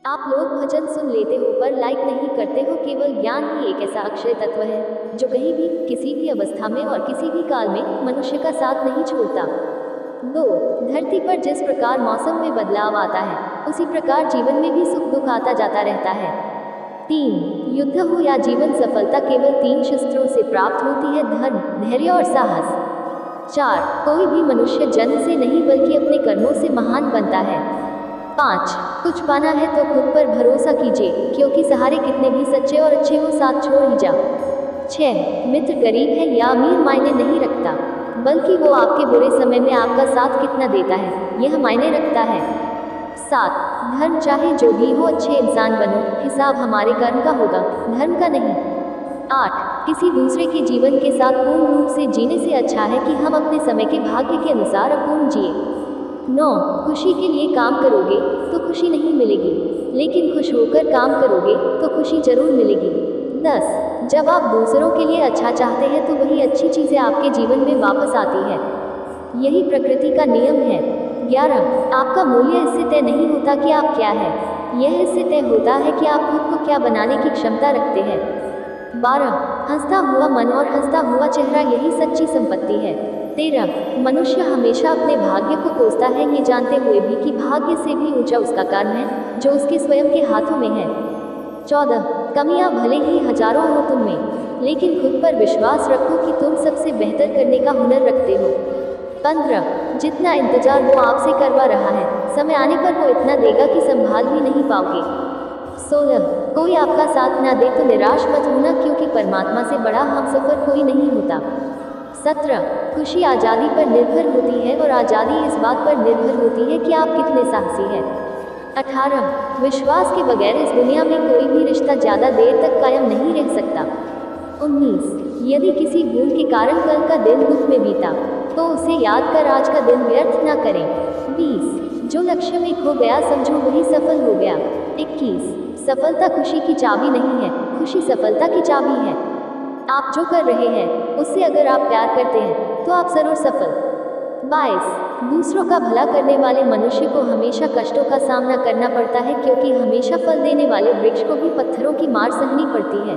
आप लोग भजन सुन लेते हो पर लाइक नहीं करते हो। केवल ज्ञान ही एक ऐसा अक्षय तत्व है जो कहीं भी, किसी भी अवस्था में और किसी भी काल में मनुष्य का साथ नहीं छोड़ता। 2. धरती पर जिस प्रकार मौसम में बदलाव आता है, उसी प्रकार जीवन में भी सुख दुख आता जाता रहता है। 3. युद्ध हो या जीवन सफलता केवल 3 शस्त्रों से प्राप्त होती है: धर्म, धैर्य और साहस। 4. कोई भी मनुष्य जन्म से नहीं बल्कि अपने कर्मों से महान बनता है। 5. कुछ पाना है तो खुद पर भरोसा कीजिए, क्योंकि सहारे कितने भी सच्चे और अच्छे हो साथ छोड़ ही जाओ। 6. मित्र गरीब है या अमीर मायने नहीं रखता, बल्कि वो आपके बुरे समय में आपका साथ कितना देता है यह मायने रखता है। 7. धर्म चाहे जो भी हो, अच्छे इंसान बनो, हिसाब हमारे कर्म का होगा, धर्म का नहीं। 8. किसी दूसरे के जीवन के साथ पूर्ण रूप से जीने से अच्छा है कि हम अपने समय के भाग्य के अनुसार अपूर्ण जिए। 9. खुशी के लिए काम करोगे तो खुशी नहीं मिलेगी, लेकिन खुश होकर काम करोगे तो खुशी जरूर मिलेगी। 10. जब आप दूसरों के लिए अच्छा चाहते हैं तो वही अच्छी चीज़ें आपके जीवन में वापस आती है, यही प्रकृति का नियम है। 11. आपका मूल्य इससे तय नहीं होता कि आप क्या है, यह इससे तय होता है कि आप खुद को क्या बनाने की क्षमता रखते हैं। 12. हंसता हुआ मन और हंसता हुआ चेहरा यही सच्ची संपत्ति है। 13. मनुष्य हमेशा अपने भाग्य को कोसता है, ये जानते हुए भी कि भाग्य से भी ऊंचा उसका कर्म है जो उसके स्वयं के हाथों में है। 14. कमियां भले ही हजारों हो तुम में, लेकिन खुद पर विश्वास रखो कि तुम सबसे बेहतर करने का हुनर रखते हो। 15. जितना इंतजार वो आपसे करवा रहा है, समय आने पर वो इतना देगा कि संभाल भी नहीं पाओगे। 16. कोई आपका साथ ना दे तो निराश मत होना, क्योंकि परमात्मा से बड़ा हमसफर कोई नहीं होता। 17. खुशी आज़ादी पर निर्भर होती है और आज़ादी इस बात पर निर्भर होती है कि आप कितने साहसी हैं। 18. विश्वास के बगैर इस दुनिया में कोई भी रिश्ता ज़्यादा देर तक कायम नहीं रह सकता। 19. यदि किसी भूल के कारण कल का दिन दुख में बीता तो उसे याद कर आज का दिन व्यर्थ न करें। 20. जो लक्ष्य में खो गया समझो वही सफल हो गया। 21. सफलता खुशी की चाबी नहीं है, खुशी सफलता की चाबी है। आप जो कर रहे हैं उससे अगर आप प्यार करते हैं तो आप जरूर सफल। 22. दूसरों का भला करने वाले मनुष्य को हमेशा कष्टों का सामना करना पड़ता है, क्योंकि हमेशा फल देने वाले वृक्ष को भी पत्थरों की मार सहनी पड़ती है।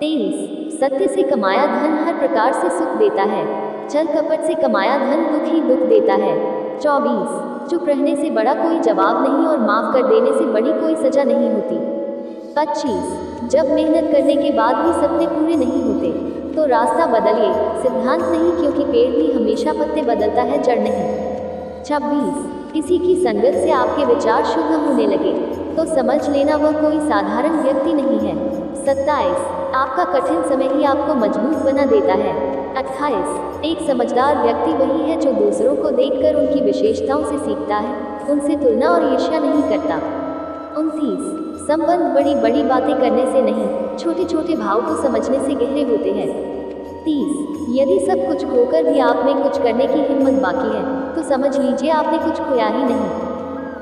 23. सत्य से कमाया धन हर प्रकार से सुख देता है, छल कपट से कमाया धन दुख ही दुख देता है। 24. चुप रहने से बड़ा कोई जवाब नहीं और माफ कर देने से बड़ी कोई सजा नहीं होती। 25. जब मेहनत करने के बाद भी सपने पूरे नहीं होते तो रास्ता बदलिए, सिद्धांत नहीं, क्योंकि पेड़ भी हमेशा पत्ते बदलता है, जड़ नहीं। 26. किसी की संगत से आपके विचार शुद्ध होने लगे तो समझ लेना वह कोई साधारण व्यक्ति नहीं है। 27. आपका कठिन समय ही आपको मजबूत बना देता है। 28. एक समझदार व्यक्ति वही है जो दूसरों को देखकर उनकी विशेषताओं से सीखता है, उनसे तुलना और ईर्ष्या नहीं करता। 29. संबंध बड़ी बड़ी बातें करने से नहीं, छोटे छोटे भाव को समझने से गहरे होते हैं। 30. यदि सब कुछ खोकर भी आप में कुछ करने की हिम्मत बाकी है तो समझ लीजिए आपने कुछ खोया ही नहीं।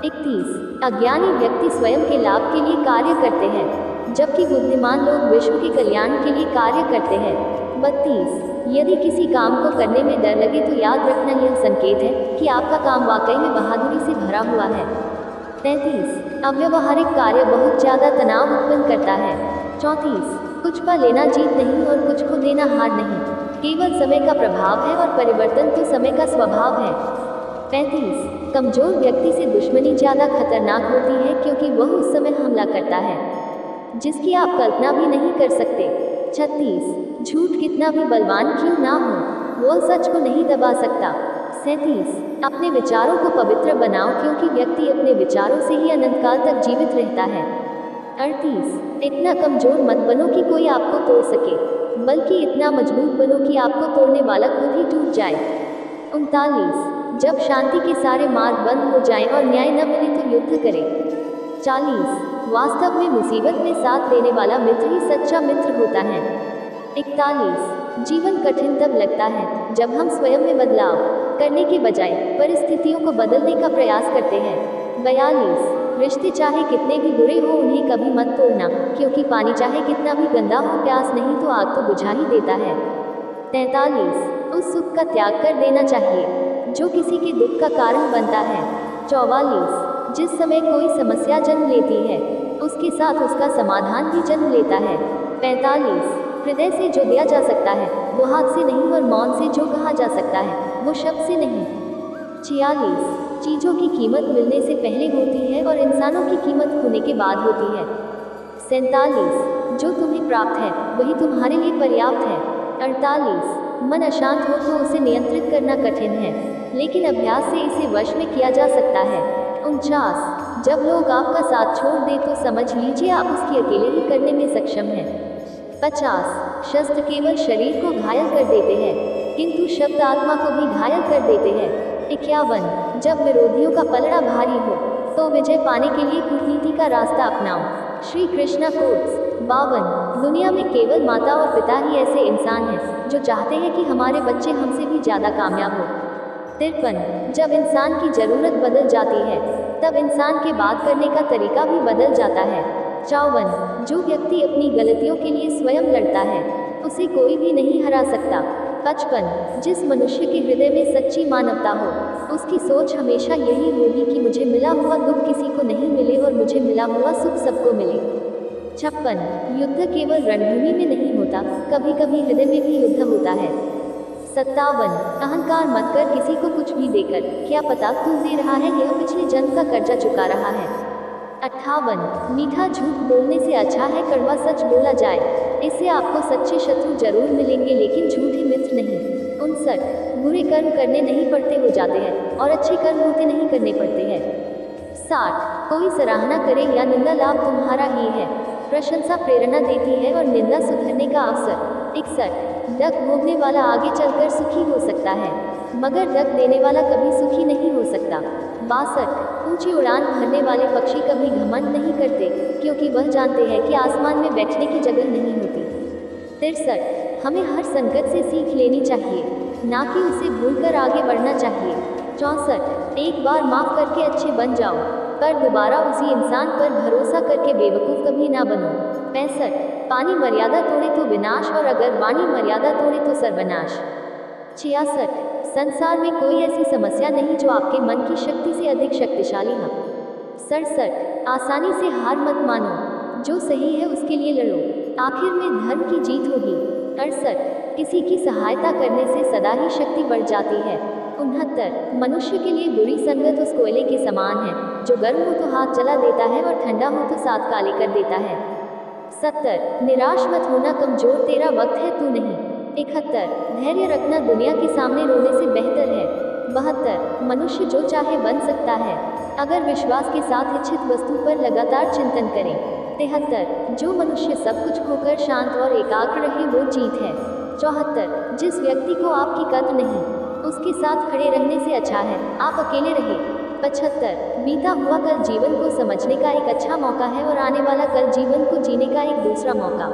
31. अज्ञानी व्यक्ति स्वयं के लाभ के लिए कार्य करते हैं, जबकि बुद्धिमान लोग विश्व के कल्याण के लिए कार्य करते हैं। 32. यदि किसी काम को करने में डर लगे तो याद रखना यह संकेत है कि आपका काम वाकई में बहादुरी से भरा हुआ है। 33. अव्यवहारिक कार्य बहुत ज़्यादा तनाव उत्पन्न करता है। 34. कुछ पा लेना जीत नहीं और कुछ खो देना हार नहीं, केवल समय का प्रभाव है और परिवर्तन तो समय का स्वभाव है। 35. कमजोर व्यक्ति से दुश्मनी ज़्यादा खतरनाक होती है, क्योंकि वह उस समय हमला करता है जिसकी आप कल्पना भी नहीं कर सकते। 36. झूठ कितना भी बलवान क्यों ना हो, वह सच को नहीं दबा सकता। 37. अपने विचारों को पवित्र बनाओ, क्योंकि व्यक्ति अपने विचारों से ही अनंत काल तक जीवित रहता है। 38. इतना कमजोर मत बनो कि कोई आपको तोड़ सके, बल्कि इतना मजबूत बनो कि आपको तोड़ने वाला खुद ही टूट जाए। 39. जब शांति के सारे मार्ग बंद हो जाएं और न्याय न मिले तो युद्ध करें। 40. वास्तव में मुसीबत में साथ देने वाला मित्र ही सच्चा मित्र होता है। 41. जीवन कठिन तब लगता है जब हम स्वयं में बदलाव करने के बजाय परिस्थितियों को बदलने का प्रयास करते हैं। 42. रिश्ते चाहे कितने भी बुरे हो उन्हें कभी मत तोड़ना, क्योंकि पानी चाहे कितना भी गंदा हो प्यास नहीं तो आग तो बुझा ही देता है। 43. उस सुख का त्याग कर देना चाहिए जो किसी के दुख का कारण बनता है। 44. जिस समय कोई समस्या जन्म लेती है उसके साथ उसका समाधान भी जन्म लेता है। 45 हृदय से जो दिया जा सकता है वो हाथ से नहीं, और मौन से जो कहा जा सकता है वो शब्द से नहीं। 46 चीज़ों की कीमत मिलने से पहले होती है और इंसानों की कीमत होने के बाद होती है। 47 जो तुम्हें प्राप्त है वही तुम्हारे लिए पर्याप्त है। 48 मन अशांत हो तो उसे नियंत्रित करना कठिन है, लेकिन अभ्यास से इसे वश में किया जा सकता है। 49 जब लोग आपका साथ छोड़ दे तो समझ लीजिए आप उसकी अकेले ही करने में सक्षम हैं। 50 शस्त्र केवल शरीर को घायल कर देते हैं, किंतु शब्द आत्मा को भी घायल कर देते हैं। 51 जब विरोधियों का पलड़ा भारी हो तो विजय पाने के लिए कूटनीति का रास्ता अपनाओ। श्री कृष्णा कोट्स। 52 दुनिया में केवल माता और पिता ही ऐसे इंसान हैं जो चाहते हैं कि हमारे बच्चे हमसे भी ज़्यादा कामयाब हो। 53 जब इंसान की ज़रूरत बदल जाती है तब इंसान के बात करने का तरीका भी बदल जाता है। 54 जो व्यक्ति अपनी गलतियों के लिए स्वयं लड़ता है उसे कोई भी नहीं हरा सकता। 55 जिस मनुष्य के हृदय में सच्ची मानवता हो उसकी सोच हमेशा यही होगी कि मुझे मिला हुआ दुख किसी को नहीं मिले और मुझे मिला हुआ सुख सबको मिले। 56 युद्ध केवल रणभूमि में नहीं होता, कभी कभी हृदय में भी युद्ध होता है। 57 अहंकार मत कर किसी को कुछ भी देकर, क्या पता तू दे रहा है यह पिछले जन्म का कर्जा चुका रहा है। 58 मीठा झूठ बोलने से अच्छा है कड़वा सच बोला जाए, इससे आपको सच्चे शत्रु जरूर मिलेंगे लेकिन झूठे मित्र नहीं। 59 बुरे कर्म करने नहीं पड़ते हो जाते हैं और अच्छे कर्म होते नहीं करने पड़ते हैं। 60 कोई सराहना करे या निंदा लाभ तुम्हारा ही है, प्रशंसा प्रेरणा देती है और निंदा सुधरने का अवसर। 61 डक भोगने वाला आगे चलकर सुखी हो सकता है, मगर डक देने वाला कभी सुखी नहीं हो सकता। 62 ऊंची उड़ान भरने वाले पक्षी कभी घमंड नहीं करते, क्योंकि वह जानते हैं कि आसमान में बैठने की जगह नहीं होती। 63 हमें हर संकट से सीख लेनी चाहिए, ना कि उसे भूलकर आगे बढ़ना चाहिए। 64 एक बार माफ करके अच्छे बन जाओ, पर दोबारा उसी इंसान पर भरोसा करके बेवकूफ़ कभी ना बनो। 65 पानी मर्यादा तोड़े तो विनाश, और अगर वाणी मर्यादा तोड़े तो सर्वनाश। 66 संसार में कोई ऐसी समस्या नहीं जो आपके मन की शक्ति से अधिक शक्तिशाली हो। 67 आसानी से हार मत मानो, जो सही है उसके लिए लड़ो, आखिर में धर्म की जीत होगी। 68 किसी की सहायता करने से सदा ही शक्ति बढ़ जाती है। 69 मनुष्य के लिए बुरी संगत उस कोयले के समान है जो गर्म हो तो हाथ जला देता है और ठंडा हो तो साथ काले कर देता है। 70 निराश मत होना कमजोर, तेरा वक्त है तू नहीं। 71 धैर्य रखना दुनिया के सामने रोने से बेहतर है। 72 मनुष्य जो चाहे बन सकता है, अगर विश्वास के साथ इच्छित वस्तु पर लगातार चिंतन करें। 73 जो मनुष्य सब कुछ खोकर शांत और एकाग्र रहे वो जीत है। 74 जिस व्यक्ति को आपकी कद्र नहीं उसके साथ खड़े रहने से अच्छा है आप अकेले रहे। 75 बीता हुआ कल जीवन को समझने का एक अच्छा मौका है और आने वाला कल जीवन को जीने का एक दूसरा मौका।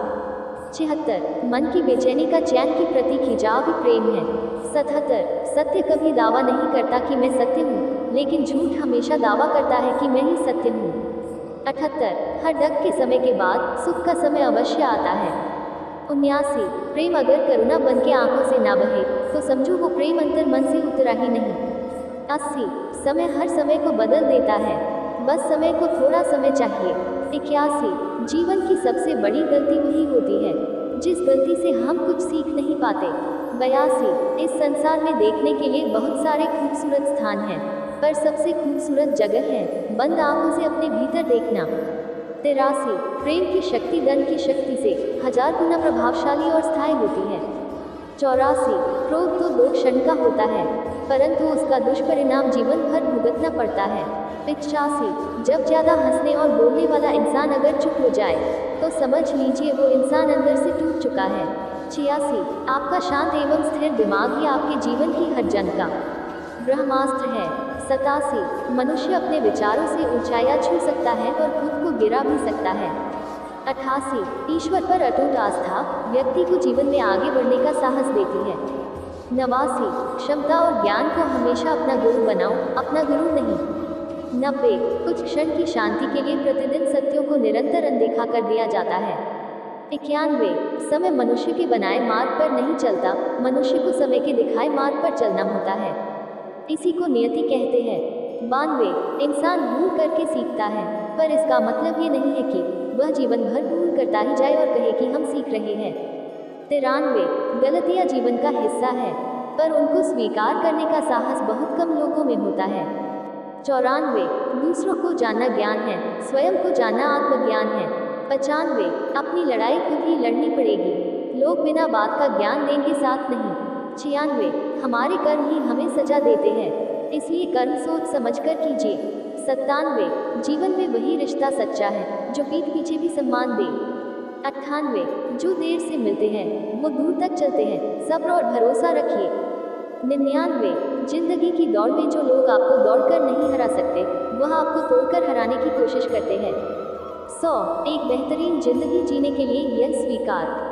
76 मन की बेचैनी का चैन के प्रति खिंचाव भी प्रेम है। 77 सत्य कभी दावा नहीं करता कि मैं सत्य हूँ, लेकिन झूठ हमेशा दावा करता है कि मैं ही सत्य हूँ। 78 हर डग के समय के बाद सुख का समय अवश्य आता है। 79 प्रेम अगर करुणा बन के आंखों से ना बहे तो समझो वो प्रेम अंतर मन से उतरा ही नहीं। 80 समय हर समय को बदल देता है, बस समय को थोड़ा समय चाहिए। 81 जीवन की सबसे बड़ी गलती वही होती है जिस गलती से हम कुछ सीख नहीं पाते। 82 इस संसार में देखने के लिए बहुत सारे खूबसूरत स्थान हैं, पर सबसे खूबसूरत जगह है बंद आंखों से अपने भीतर देखना। 83 प्रेम की शक्ति धन की शक्ति से 1000 गुना प्रभावशाली और स्थायी होती है। 84 क्रोध तो 2 क्षण का होता है, परंतु उसका दुष्परिणाम जीवन भर भुगतना पड़ता है। 85 जब ज़्यादा हंसने और बोलने वाला इंसान अगर चुप हो जाए तो समझ लीजिए वो इंसान अंदर से टूट चुका है। 86 आपका शांत एवं स्थिर दिमाग ही आपके जीवन की हर जंग का ब्रह्मास्त्र है। 87 मनुष्य अपने विचारों से ऊंचाइयां छू सकता है और खुद को गिरा भी सकता है। 88 ईश्वर पर अटूट आस्था व्यक्ति को जीवन में आगे बढ़ने का साहस देती है। 89 क्षमता और ज्ञान को हमेशा अपना गुरु बनाओ, अपना गुरु नहीं। 90 कुछ क्षण की शांति के लिए प्रतिदिन सत्यों को निरंतर अनदेखा कर दिया जाता है। 91 समय मनुष्य के बनाए मार्ग पर नहीं चलता, मनुष्य को समय के दिखाए मार्ग पर चलना होता है, इसी को नियति कहते हैं। 92। इंसान भूल करके सीखता है, पर इसका मतलब ये नहीं है कि वह जीवन भर भूल करता ही जाए और कहे कि हम सीख रहे हैं। 93। गलतियाँ जीवन का हिस्सा है, पर उनको स्वीकार करने का साहस बहुत कम लोगों में होता है। 94। दूसरों को जानना ज्ञान है, स्वयं को जानना आत्मज्ञान है। 95। अपनी लड़ाई खुद ही लड़नी पड़ेगी, लोग बिना बात का ज्ञान देंगे साथ नहीं। 96। हमारे कर्म ही हमें सजा देते हैं, इसलिए कर्म सोच समझकर कीजिए। 97। जीवन में वही रिश्ता सच्चा है जो पीठ पीछे भी सम्मान दे। 98। जो देर से मिलते हैं वो दूर तक चलते हैं, सब्र और भरोसा रखिए। 99। जिंदगी की दौड़ में जो लोग आपको दौड़कर नहीं हरा सकते, वह आपको तोड़कर हराने की कोशिश करते हैं। 100। एक बेहतरीन जिंदगी जीने के लिए यह स्वीकार